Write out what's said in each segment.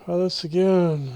Try this again.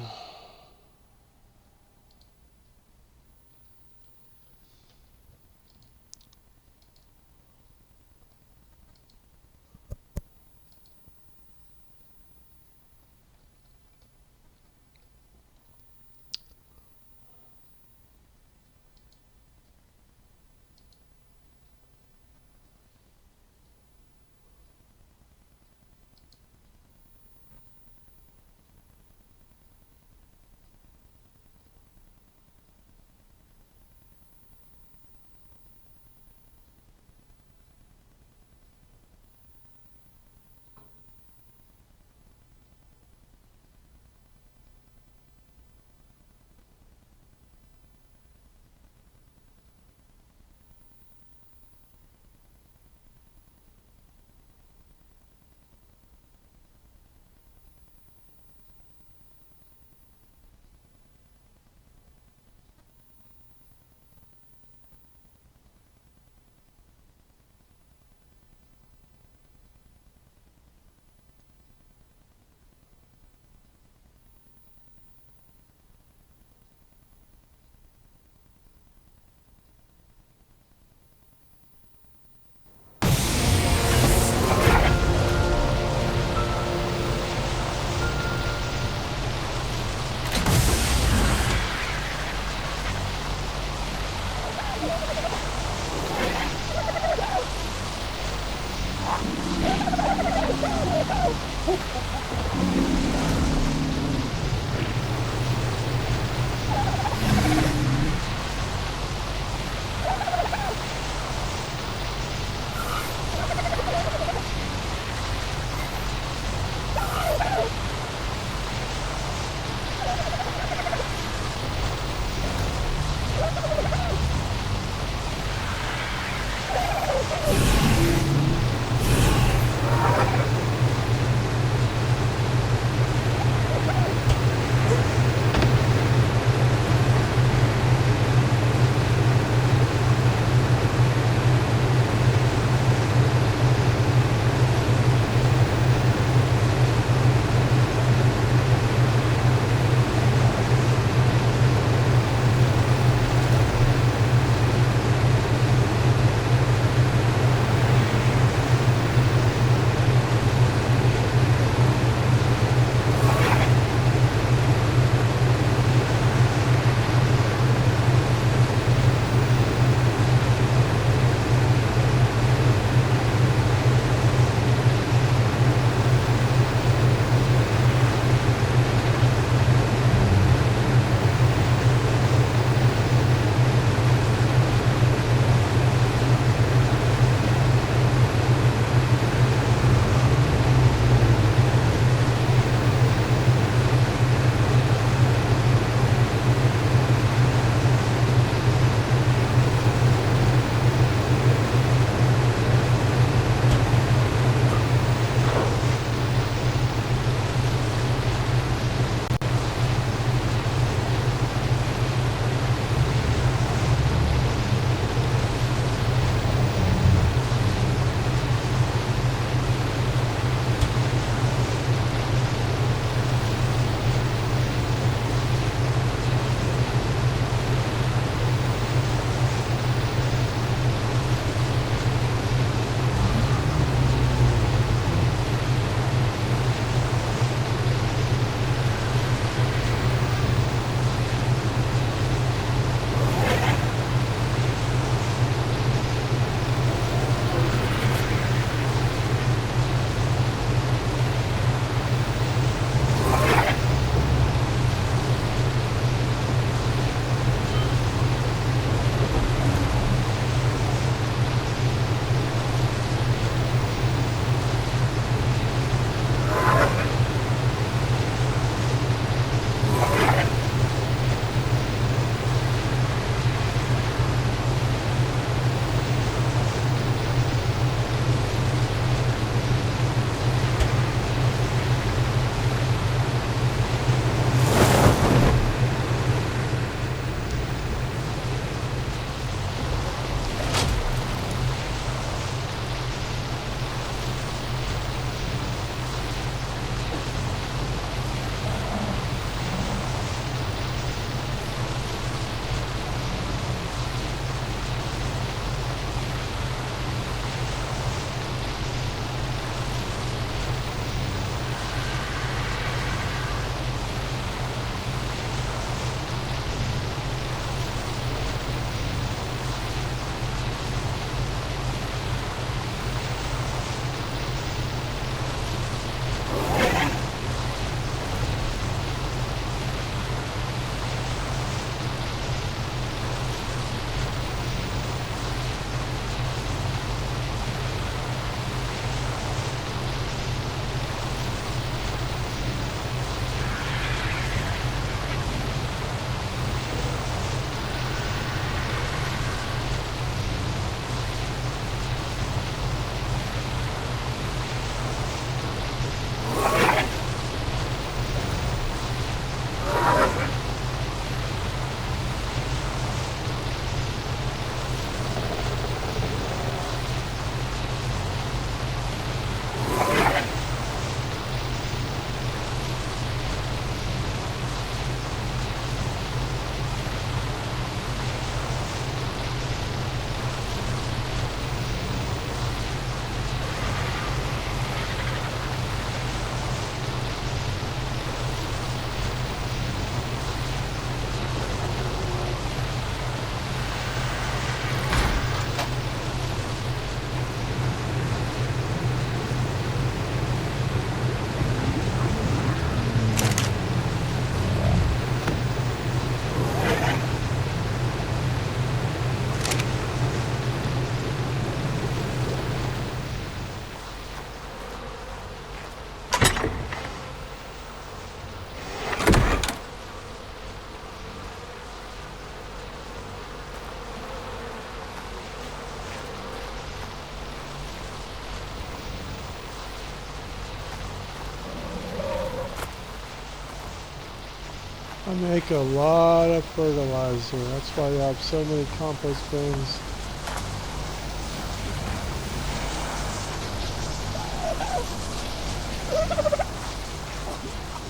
I make a lot of fertilizer. That's why I have so many compost bins.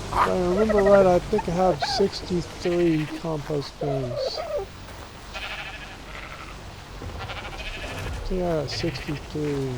If I remember right, I think I have 63 compost bins. I think I got 63.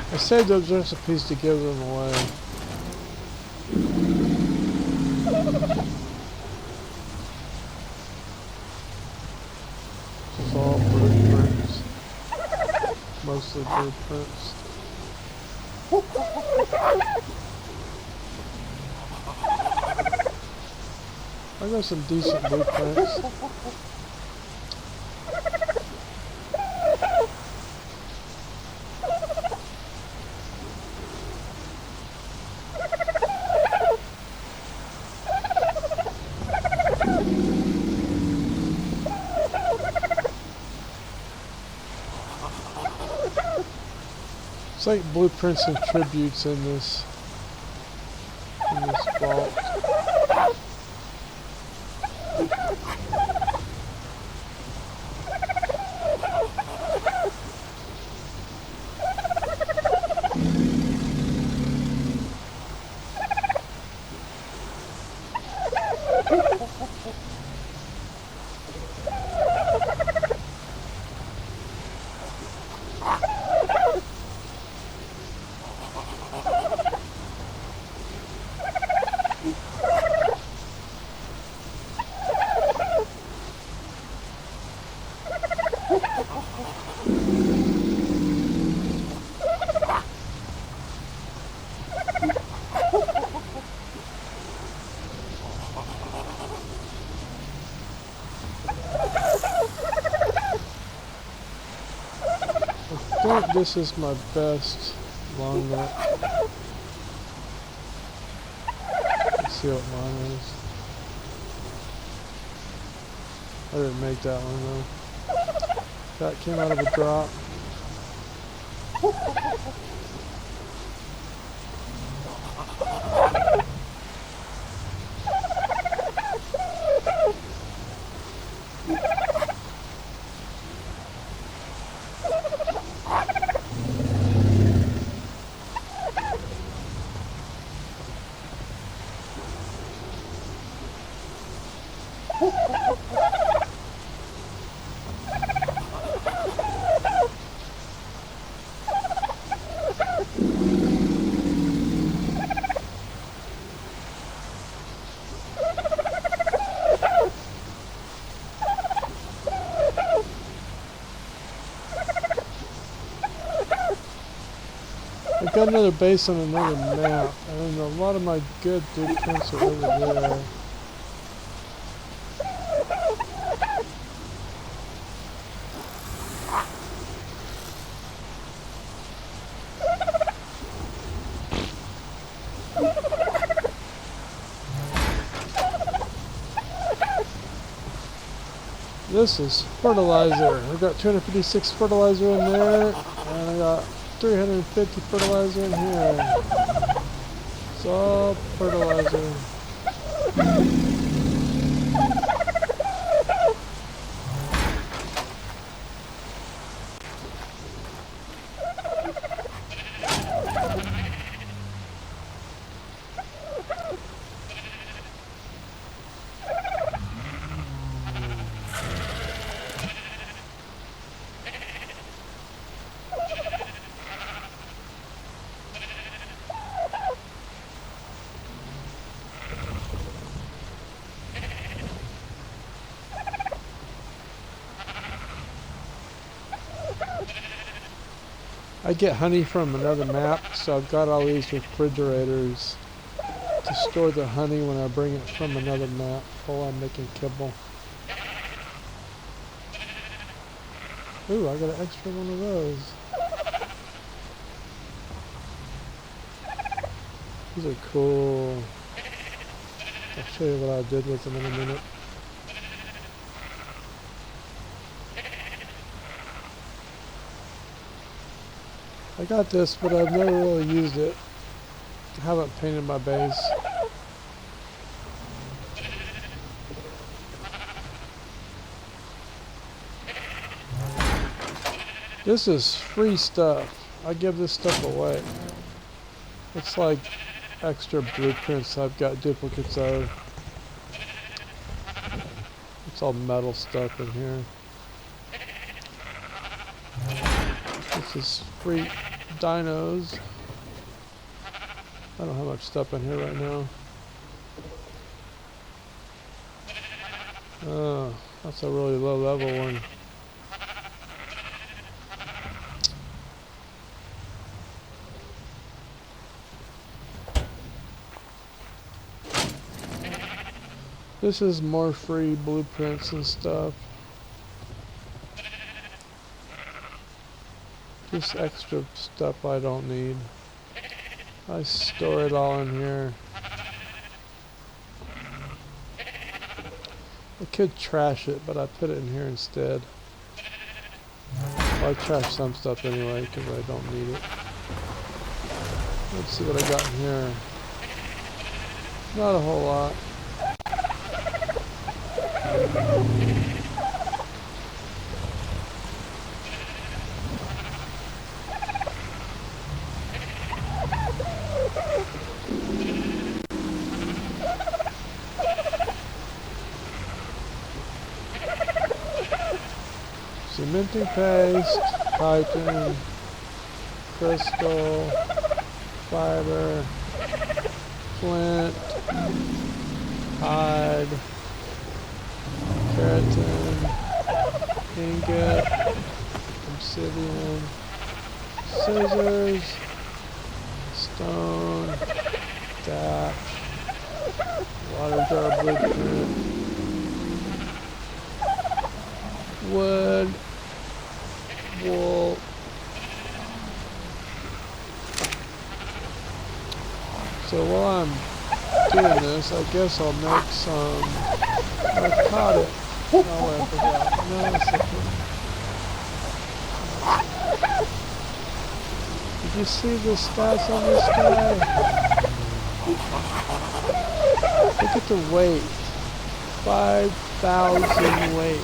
I saved those recipes to give them away. It's all blueprints. Mostly blueprints. I got some decent blueprints. It's like blueprints and tributes in this vault. I think this is my best long neck. Let's see what mine is. I didn't make that one though. That came out of a drop. I've got another base on another map, and a lot of my good blueprints are over there. This is fertilizer. I've got 256 fertilizer in there, and I got 350 fertilizer in here. It's all fertilizer. I get honey from another map, so I've got all these refrigerators to store the honey when I bring it from another map while I'm making kibble. Ooh, I got an extra one of those. These are cool. I'll show you what I did with them in a minute. I got this, but I've never really used it. I haven't painted my base. This is free stuff. I give this stuff away. It's like extra blueprints I've got duplicates of. It's all metal stuff in here. This is free dinos. I don't have much stuff in here right now. Oh, that's a really low level one. This is more free blueprints and stuff. Just extra stuff I don't need. I store it all in here. I could trash it, but I put it in here instead. Well, I trash some stuff anyway because I don't need it. Let's see what I got in here. Not a whole lot. Cementing paste, chitin, crystal, fiber, flint, hide, keratin, ingot, obsidian, scissors, stone, dash, water jar blueprint, wood, wool. So while I'm doing this, I guess I'll make some narcotic. Oh, I forgot. No, it's okay. Did you see the stats on this guy? Look at the weight. 5,000 weight.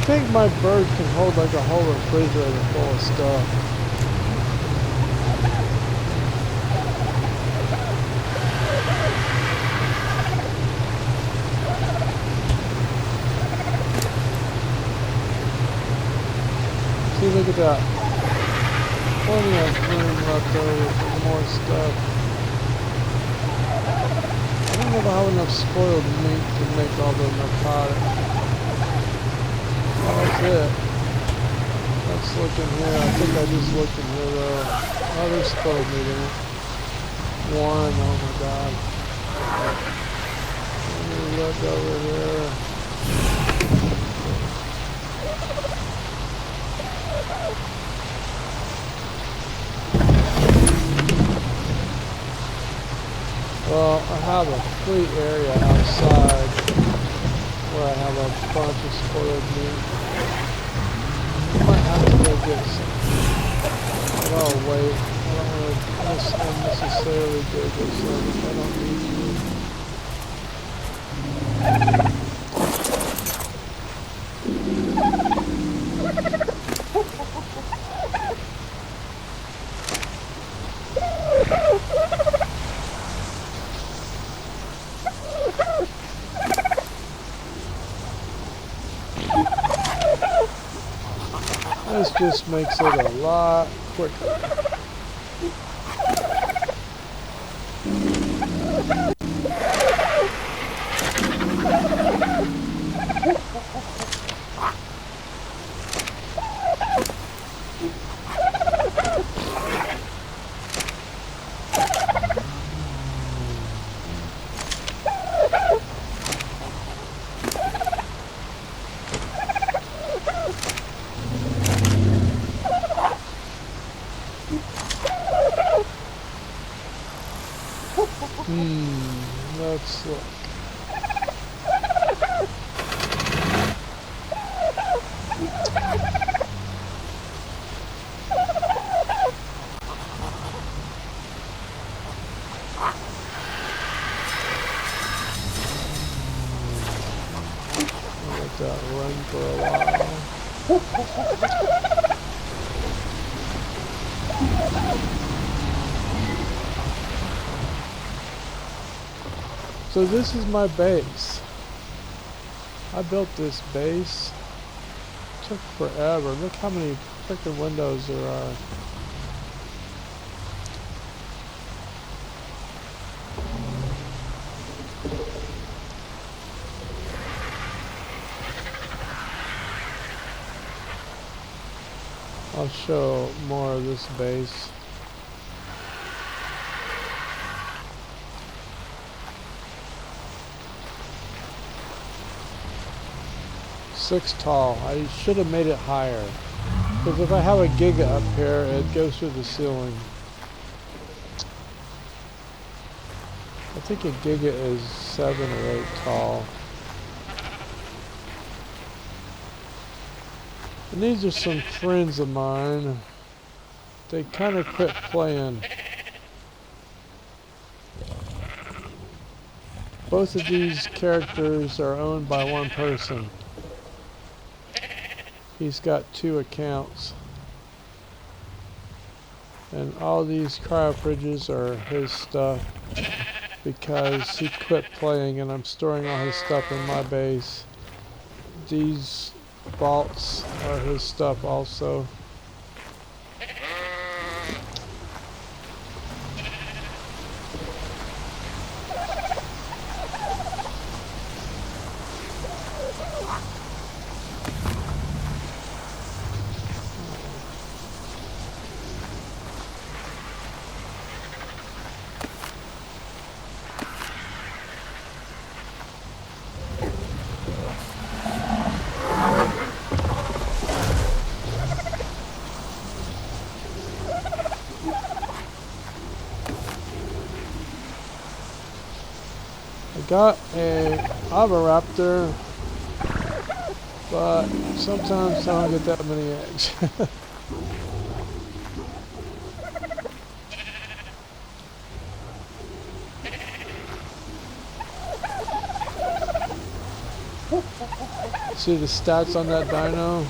think my bird can hold like a whole refrigerator full of stuff. See, look at that. Plenty of room left over for more stuff. I don't know if I have enough spoiled meat to make all the narcotics. Oh, that's it. Let's look in here. I think I just looked in here though. Oh, there's spoiled meat in it. One, oh my god. Let me look over here. Well, I have a free area outside where I have a bunch of spoiled meat. I might have to go get some. But I'll wait. I don't want to unnecessarily go get some if I don't need This just makes it a lot quicker. Let's look. I'll let that run for a while. So this is my base. I built this base. It took forever. Look how many freaking windows there are. I'll show more of this base. Six tall. I should have made it higher. Because if I have a giga up here, it goes through the ceiling. I think a giga is 7 or 8 tall. And these are some friends of mine. They kind of quit playing. Both of these characters are owned by one person. He's got 2 accounts. And all these cryo fridges are his stuff because he quit playing and I'm storing all his stuff in my base. These vaults are his stuff also. Got a Raptor, but sometimes I don't get that many eggs. See the stats on that dino?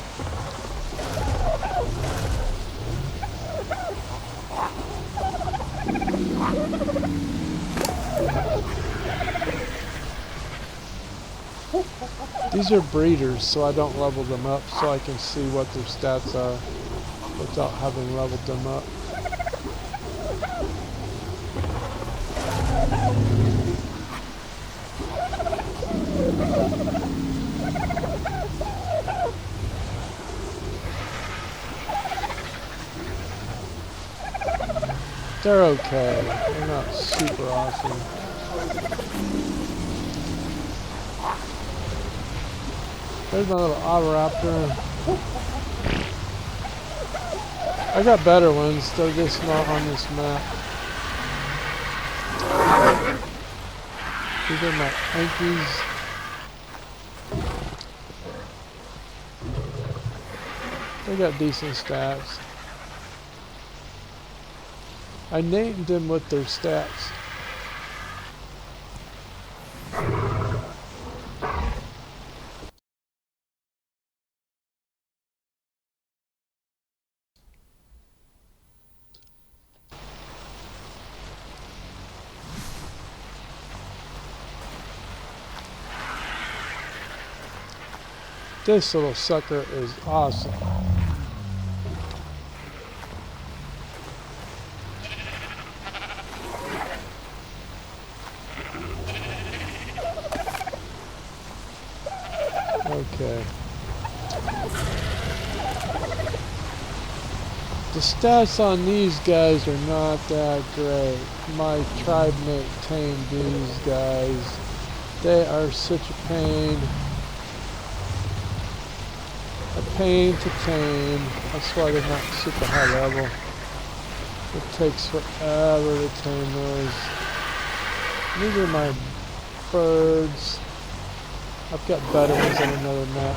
These are breeders, so I don't level them up so I can see what their stats are without having leveled them up. They're okay. They're not super awesome. There's my little Oviraptor. I got better ones, they're just not on this map. These are my Ankies. They got decent stats. I named them with their stats. This little sucker is awesome. Okay. The stats on these guys are not that great. My tribe mate tamed these guys. They are such a pain. A pain to tame. That's why they're not super high level. It takes forever to tame those. These are my birds. I've got better ones on another map.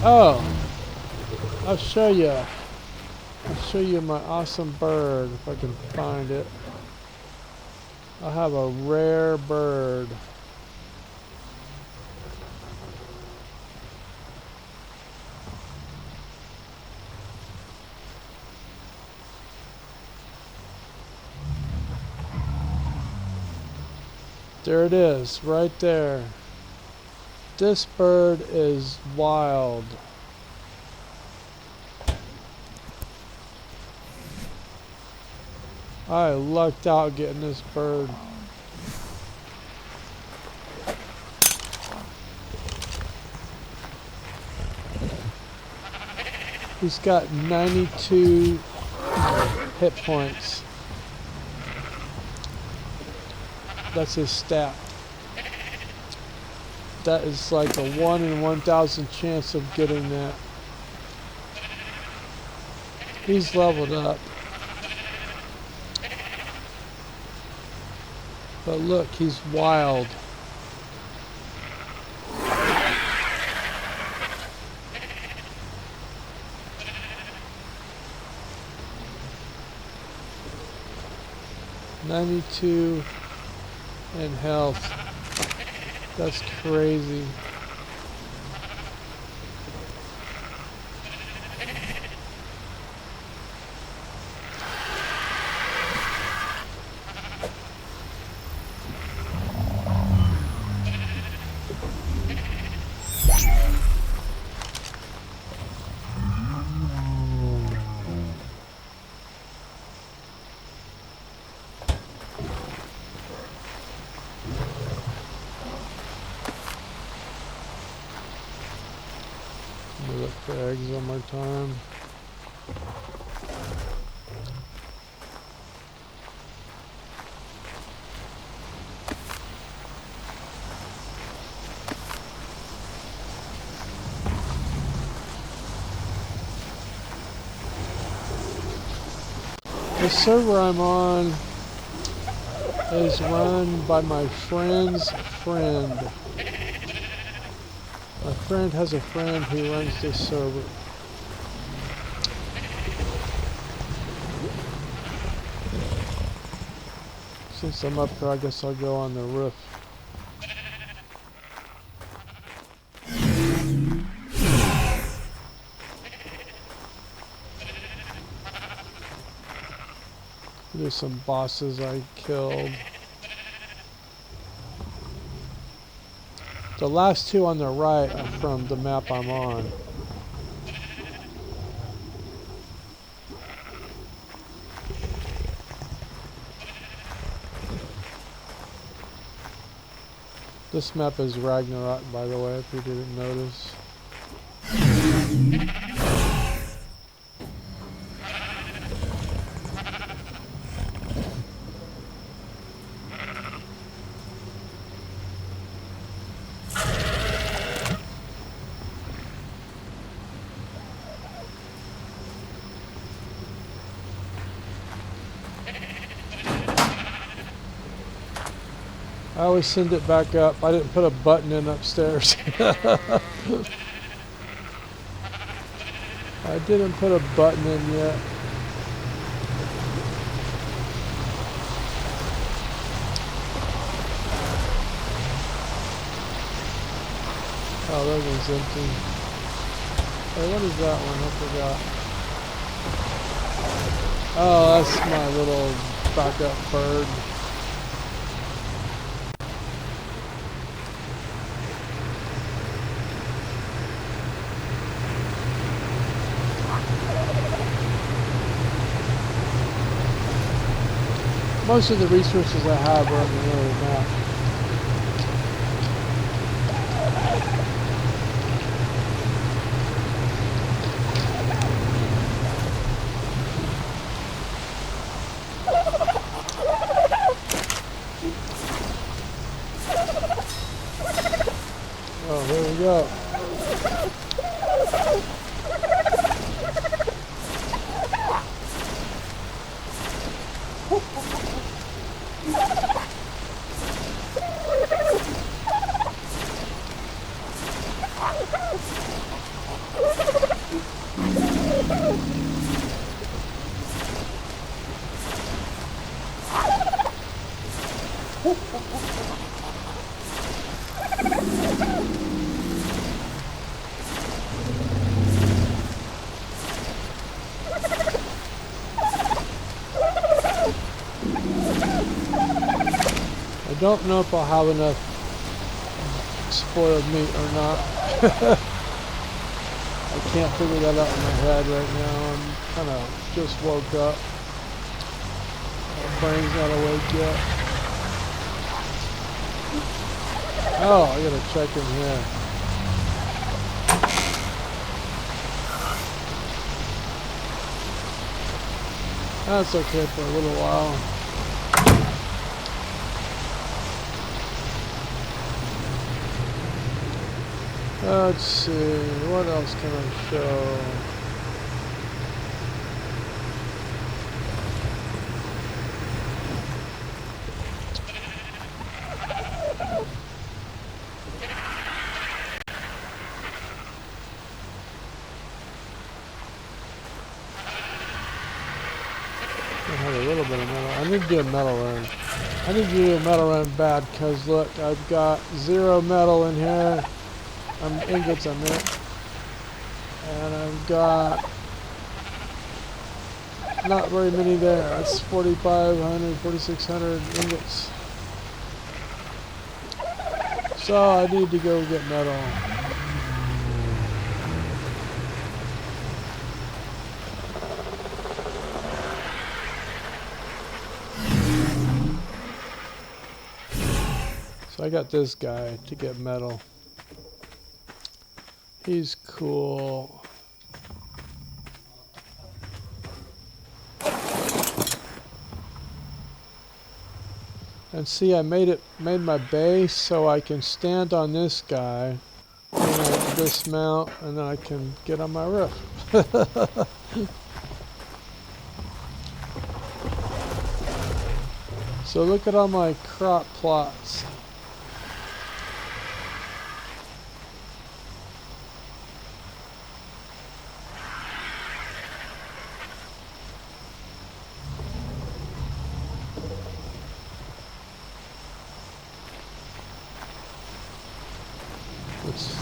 Oh, I'll show you. I'll show you my awesome bird if I can find it. I have a rare bird. There it is, right there. This bird is wild. I lucked out getting this bird. He's got 92 hit points. That's his stat. That is like a 1 in 1,000 chance of getting that. He's leveled up. But look, he's wild. $92 in health. That's crazy. Look for eggs one more time. The server I'm on is run by my friend's friend. My My friend has a friend who runs this server. Since I'm up here, I guess I'll go on the roof. There's some bosses I killed. The last two on the right are from the map I'm on. This map is Ragnarok, by the way, if you didn't notice. I always send it back up. I didn't put a button in upstairs. I didn't put a button in yet. Oh, that one's empty. Hey, what is that one? I forgot. Oh, that's my little backup bird. Most of the resources I have are on the middle of the map. Oh, here we go. I don't know if I'll have enough spoiled meat or not. I can't figure that out in my head right now. I'm kind of just woke up. My brain's not awake yet. Oh, I gotta check in here. That's okay for a little while. Let's see, what else can I show? I have a little bit of metal. I need to do a metal run. I need to do a metal run bad because look, I've got 0 metal in here. Ingots I meant. And I've got not very many there. That's 4,500, 4,600 ingots. So I need to go get metal. So I got this guy to get metal. He's cool. And see, I made my base so I can stand on this guy, and I dismount, and then I can get on my roof. So look at all my crop plots.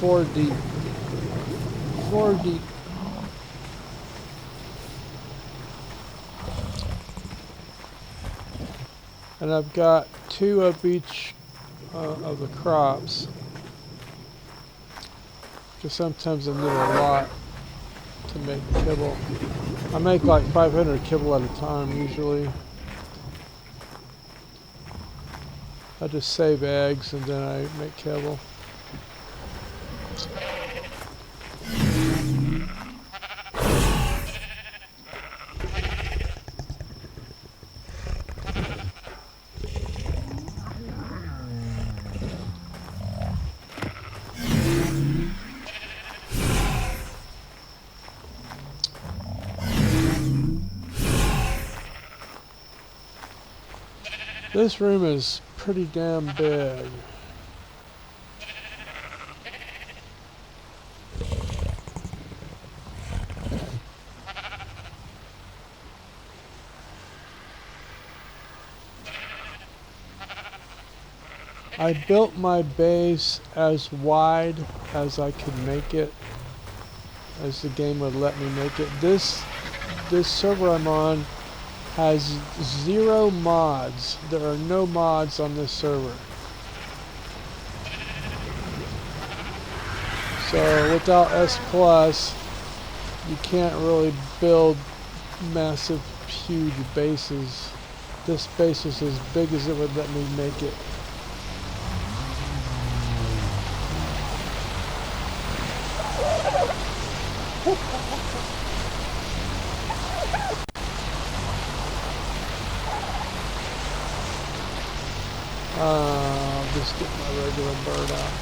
4 deep. 4 deep. And I've got 2 of each of the crops. Because sometimes I need a lot to make kibble. I make like 500 kibble at a time usually. I just save eggs and then I make kibble. This room is pretty damn big. I built my base as wide as I could make it, as the game would let me make it. This server I'm on has 0 mods. There are no mods on this server. So without S+, you can't really build massive, huge bases. This base is as big as it would let me make it. I'll just get my regular bird out.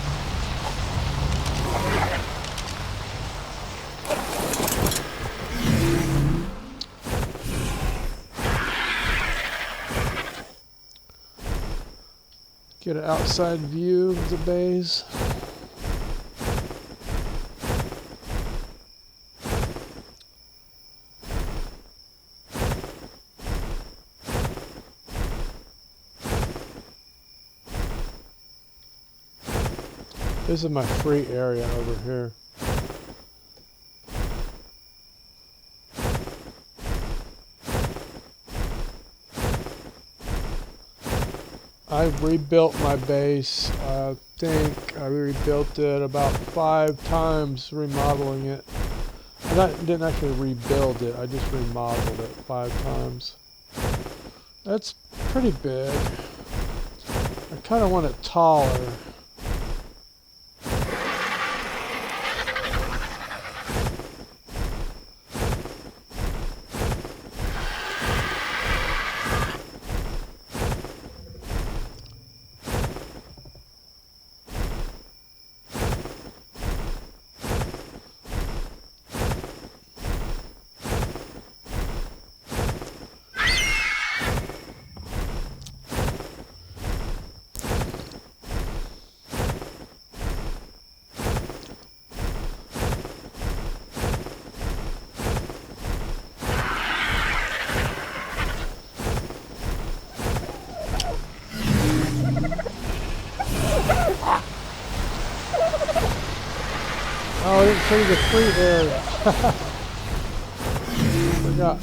Get an outside view of the base. This is my free area over here. I rebuilt my base. I think I rebuilt it about 5 times, remodeling it. I didn't actually rebuild it, I just remodeled it 5 times. That's pretty big. I kind of want it taller. Oh, I didn't show you the free area. Forgot.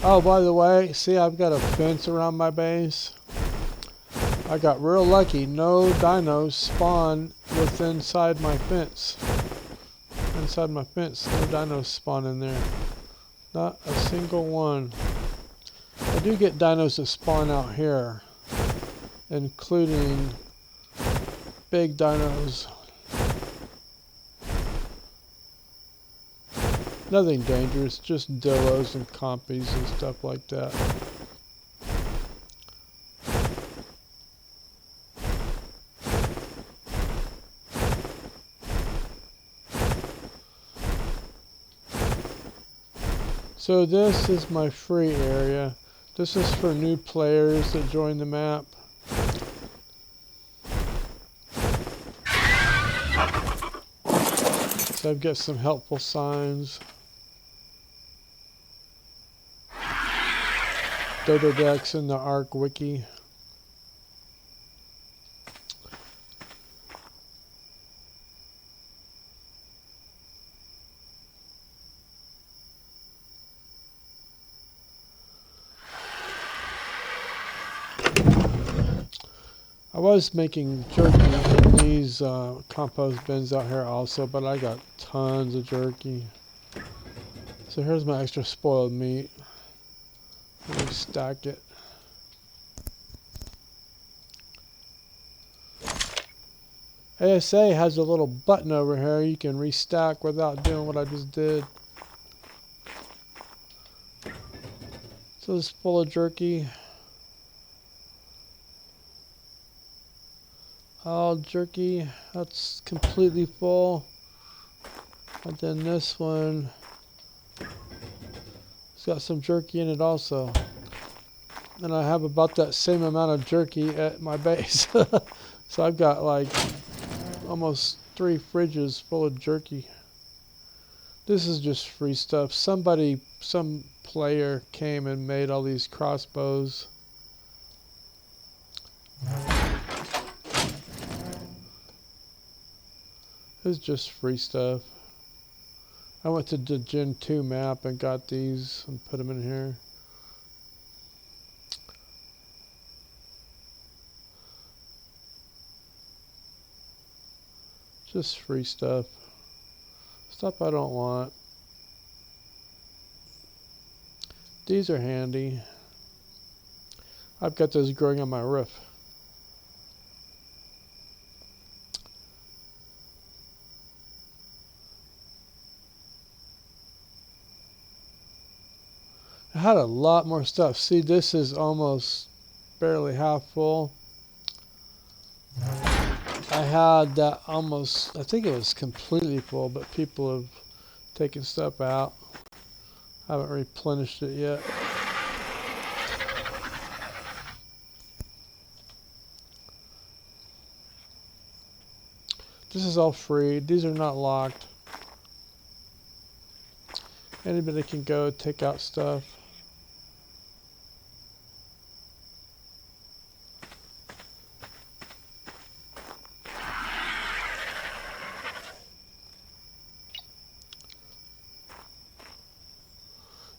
Oh, by the way, see, I've got a fence around my base. I got real lucky. No dinos spawn inside my fence. Inside my fence, no dinos spawn in there. Not a single one. I do get dinos that spawn out here, including big dinos. Nothing dangerous, just dillos and compies and stuff like that. So this is my free area. This is for new players that join the map. So I've got some helpful signs. Dodo decks in the ARK wiki. I was making jerky in these compost bins out here also, but I got tons of jerky. So here's my extra spoiled meat. Let me stack it. ASA has a little button over here you can restack without doing what I just did. So this is full of jerky. All jerky, that's completely full. And then this one, it's got some jerky in it also. And I have about that same amount of jerky at my base. So I've got like almost 3 fridges full of jerky. This is just free stuff. Some player came and made all these crossbows. It's just free stuff. I went to the Gen 2 map and got these and put them in here. Just free stuff. Stuff I don't want. These are handy. I've got those growing on my roof. I had a lot more stuff. See, this is almost barely half full. I had that almost, I think it was completely full, but people have taken stuff out. I haven't replenished it yet. This is all free. These are not locked. Anybody can go take out stuff.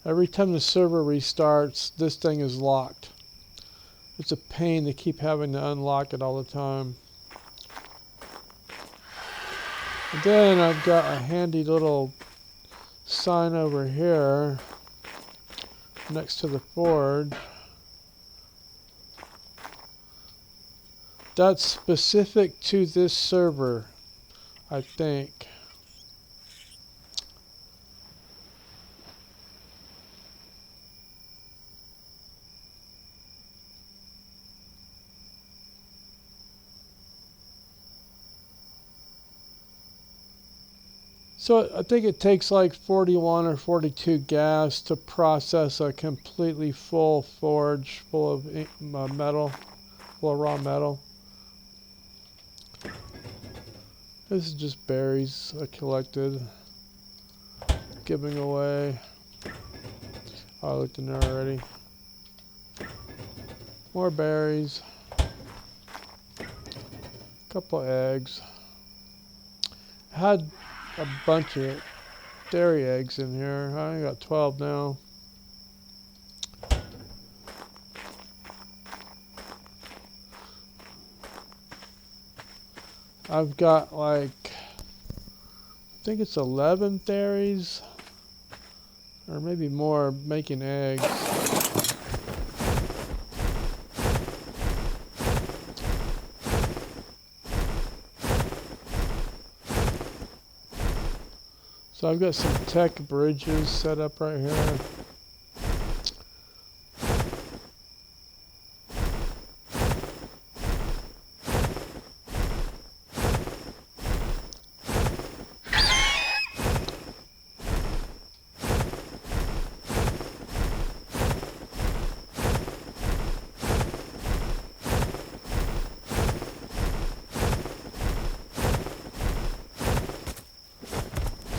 Every time the server restarts, this thing is locked. It's a pain to keep having to unlock it all the time. And then I've got a handy little sign over here next to the forge. That's specific to this server, I think. So I think it takes like 41 or 42 gas to process a completely full forge full of metal, full of raw metal. This is just berries I collected, giving away. Oh, I looked in there already. More berries. Couple eggs. I had a bunch of dairy eggs in here. I only got 12 now. I've got like, I think it's 11 dairies, or maybe more, making eggs. So I've got some tech bridges set up right here.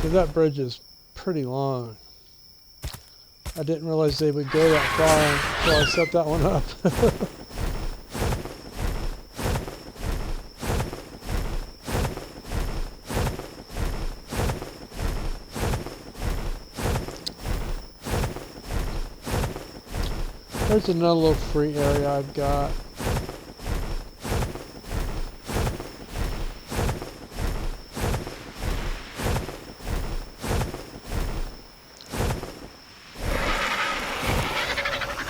So that bridge is pretty long. I didn't realize they would go that far until I set that one up. There's another little free area I've got.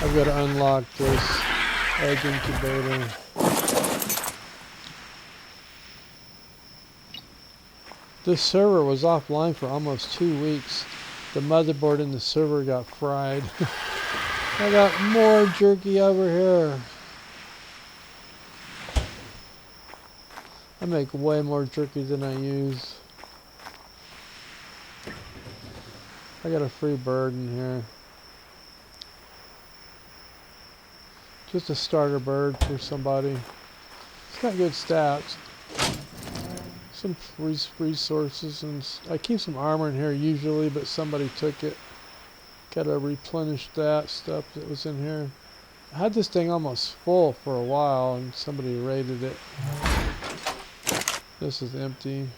I've got to unlock this egg incubator. This server was offline for almost 2 weeks. The motherboard in the server got fried. I got more jerky over here. I make way more jerky than I use. I got a free bird in here. Just a starter bird for somebody. It's got good stats. Some resources, and I keep some armor in here usually, but somebody took it. Gotta replenish that stuff that was in here. I had this thing almost full for a while, and somebody raided it. This is empty.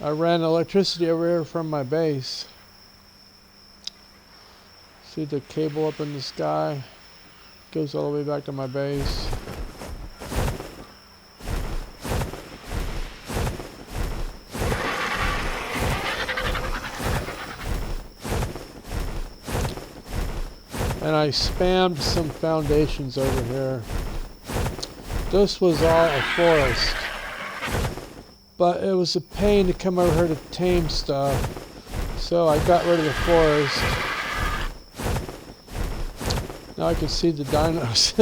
I ran electricity over here from my base. See the cable up in the sky? Goes all the way back to my base. And I spammed some foundations over here. This was all a forest. But it was a pain to come over here to tame stuff. So I got rid of the forest. Now I can see the dinos.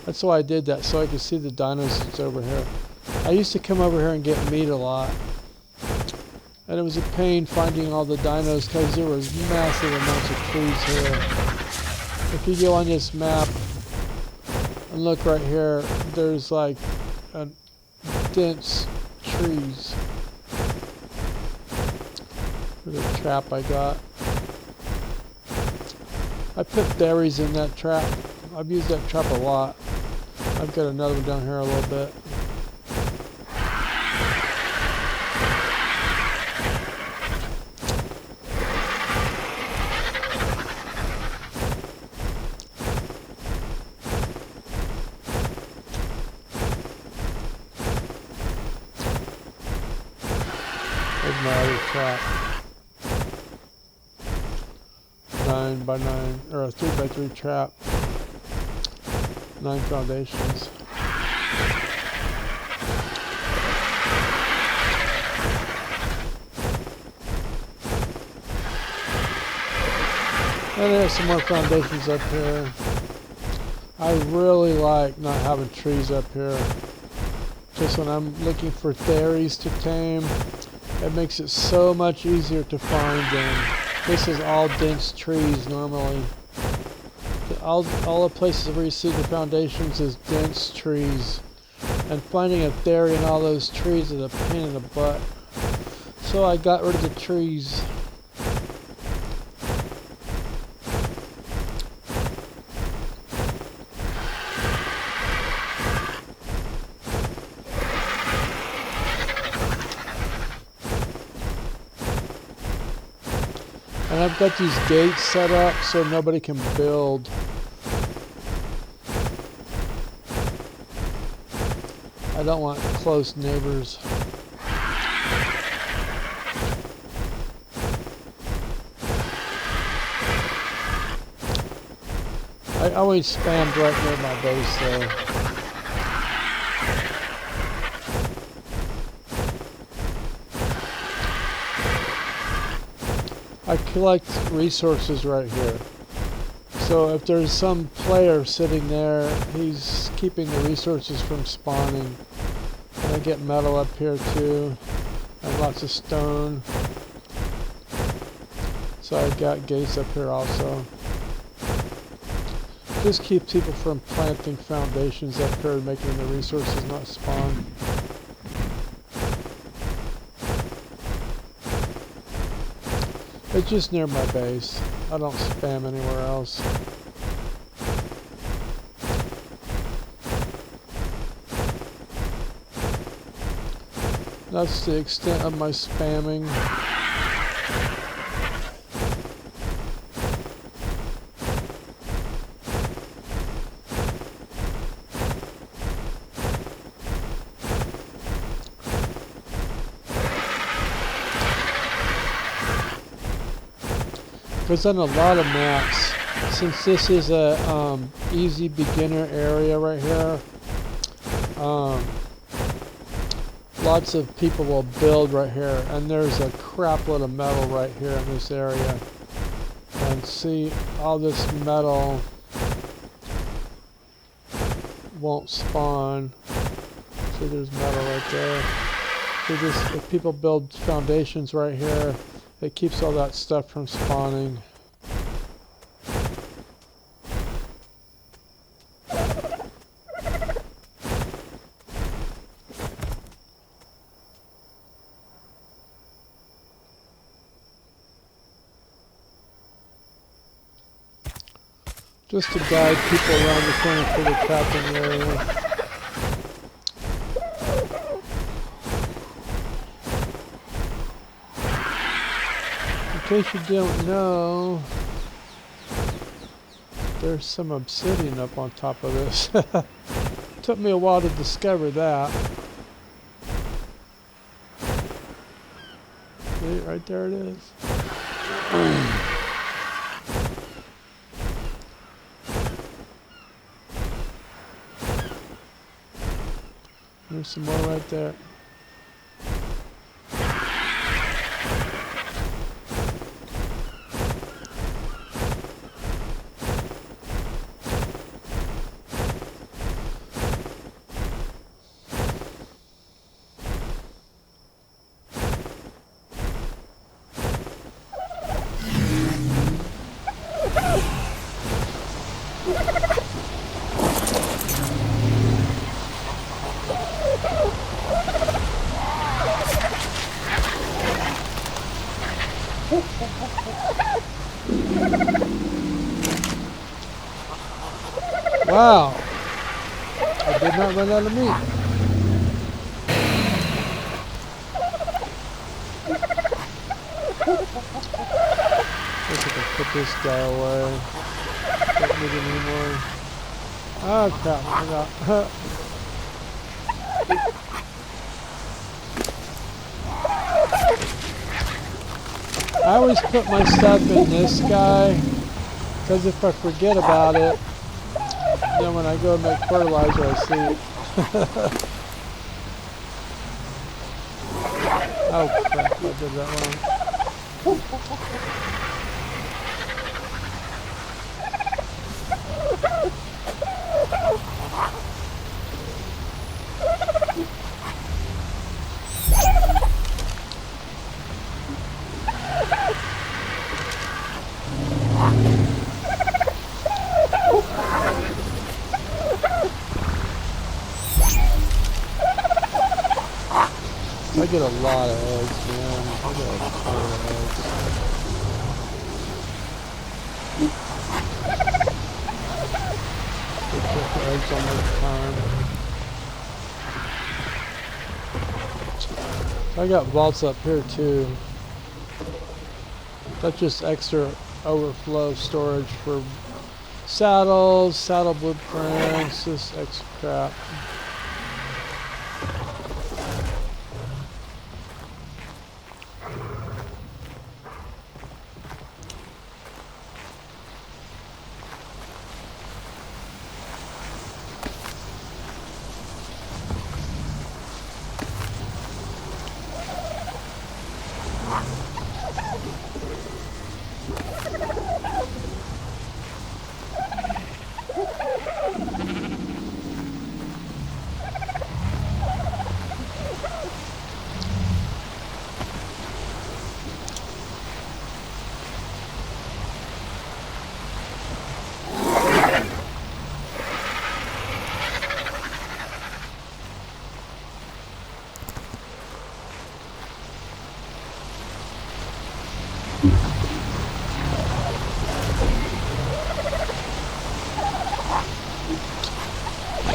That's why I did that, so I could see the dinos that's over here. I used to come over here and get meat a lot. And it was a pain finding all the dinos because there was massive amounts of trees here. If you go on this map and look right here, there's like a dense trees. For the trap I got. I put berries in that trap. I've used that trap a lot. I've got another one down here a little bit. There's my other trap. 9x9, or a 3x3 trap. 9 foundations. And there's some more foundations up here. I really like not having trees up here. Just when I'm looking for theories to tame, it makes it so much easier to find them. This is all dense trees normally. All the places where you see the foundations is dense trees. And finding a theory in all those trees is a pain in the butt. So I got rid of the trees. And I've got these gates set up so nobody can build. I don't want close neighbors. I always spammed right near my base though. I collect resources right here. So if there's some player sitting there, he's keeping the resources from spawning. And I get metal up here too, and lots of stone. So I got gates up here also. Just keep people from planting foundations up here and making the resources not spawn. It's just near my base. I don't spam anywhere else. That's the extent of my spamming. Because on a lot of maps, since this is a easy beginner area right here, lots of people will build right here, and there's a crap load of metal right here in this area. And see, all this metal won't spawn. See, there's metal right there. So just, if people build foundations right here, it keeps all that stuff from spawning. Just to guide people around the corner for the crafting area. In case you don't know, there's some obsidian up on top of this. Took me a while to discover that. See, right there it is. There's some more right there. Wow, I did not run out of meat. I think I can put this guy away. Don't need it anymore. Oh crap, I forgot. I always put my stuff in this guy, because if I forget about it, then when I go make fertilizer, I see it. Oh crap, I did that wrong. I get a lot of eggs, man. I get a ton of eggs. Put the eggs on the farm. I got vaults up here too. That's just extra overflow storage for saddles, saddle blueprints, this extra crap.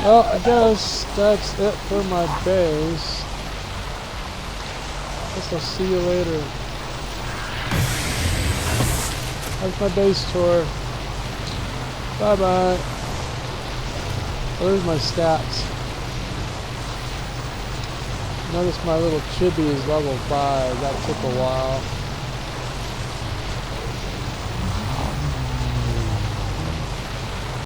Well, I guess that's it for my base. Guess I'll see you later. That's my base tour. Bye bye. There's my stats. Notice my little chibi is level 5. That took a while.